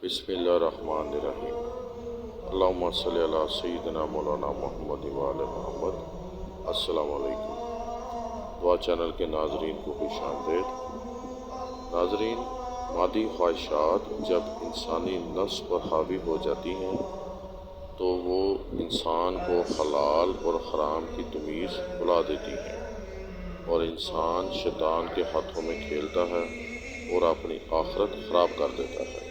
بسم اللہ الرحمن الرحیم۔ اللہم صلی علی سیدنا مولانا محمد وآل محمد۔ السلام علیکم۔ دعا چینل کے ناظرین کو خوش آمدید۔ ناظرین، مادی خواہشات جب انسانی نفس پر حاوی ہو جاتی ہیں تو وہ انسان کو حلال اور حرام کی تمیز بھلا دیتی ہیں اور انسان شیطان کے ہاتھوں میں کھیلتا ہے اور اپنی آخرت خراب کر دیتا ہے۔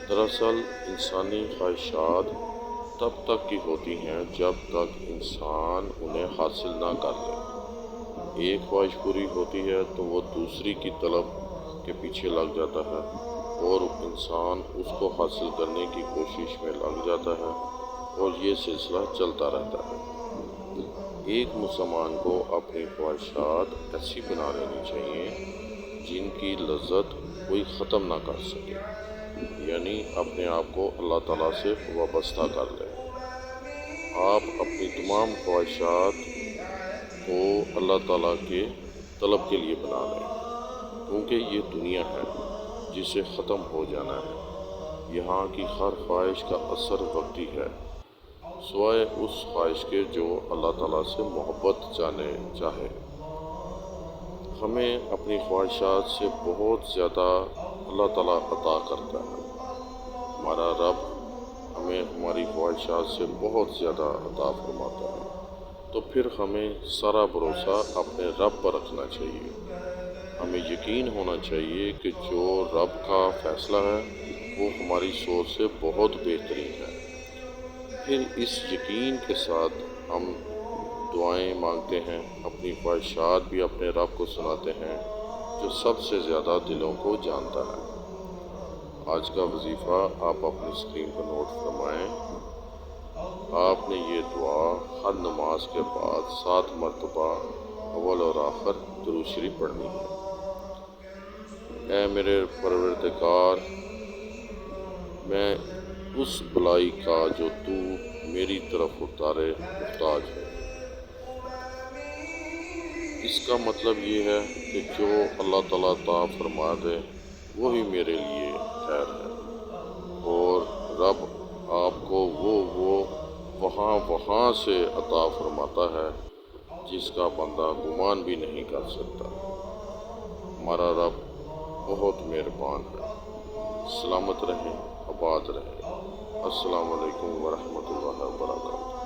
دراصل انسانی خواہشات تب تک کی ہوتی ہیں جب تک انسان انہیں حاصل نہ کر لے۔ ایک خواہش پوری ہوتی ہے تو وہ دوسری کی طلب کے پیچھے لگ جاتا ہے اور انسان اس کو حاصل کرنے کی کوشش میں لگ جاتا ہے اور یہ سلسلہ چلتا رہتا ہے۔ ایک مسلمان کو اپنی خواہشات ایسی بنا لینی چاہیے جن کی لذت کوئی ختم نہ کر سکے، یعنی اپنے آپ کو اللہ تعالیٰ سے وابستہ کر لیں۔ آپ اپنی تمام خواہشات کو اللہ تعالیٰ کے طلب کے لیے بنا لیں، کیونکہ یہ دنیا ہے جسے ختم ہو جانا ہے۔ یہاں کی ہر خواہش کا اثر وقتی ہے، سوائے اس خواہش کے جو اللہ تعالیٰ سے محبت چاہے۔ ہمیں اپنی خواہشات سے بہت زیادہ اللہ تعالیٰ عطا کرتا ہے۔ ہمارا رب ہمیں ہماری خواہشات سے بہت زیادہ عطا فرماتا ہے، تو پھر ہمیں سارا بھروسہ اپنے رب پر رکھنا چاہیے۔ ہمیں یقین ہونا چاہیے کہ جو رب کا فیصلہ ہے وہ ہماری سوچ سے بہت بہترین ہے۔ پھر اس یقین کے ساتھ ہم دعائیں مانگتے ہیں، اپنی خواہشات بھی اپنے رب کو سناتے ہیں جو سب سے زیادہ دلوں کو جانتا ہے۔ آج کا وظیفہ آپ اپنی اسکرین پر نوٹ فرمائیں۔ آپ نے یہ دعا ہر نماز کے بعد 7 مرتبہ اول اور آخر درود شریف پڑھنی ہے۔ اے میرے پروردگار، میں اس بلائی کا جو تو میری طرف اتارے محتاج ہے۔ اس کا مطلب یہ ہے کہ جو اللہ تعالیٰ عطا فرما دے وہی میرے لیے خیر ہے، اور رب آپ کو وہ وہاں سے عطا فرماتا ہے جس کا بندہ گمان بھی نہیں کر سکتا۔ ہمارا رب بہت مہربان ہے۔ سلامت رہیں، آباد رہیں۔ السلام علیکم ورحمۃ اللہ وبرکاتہ۔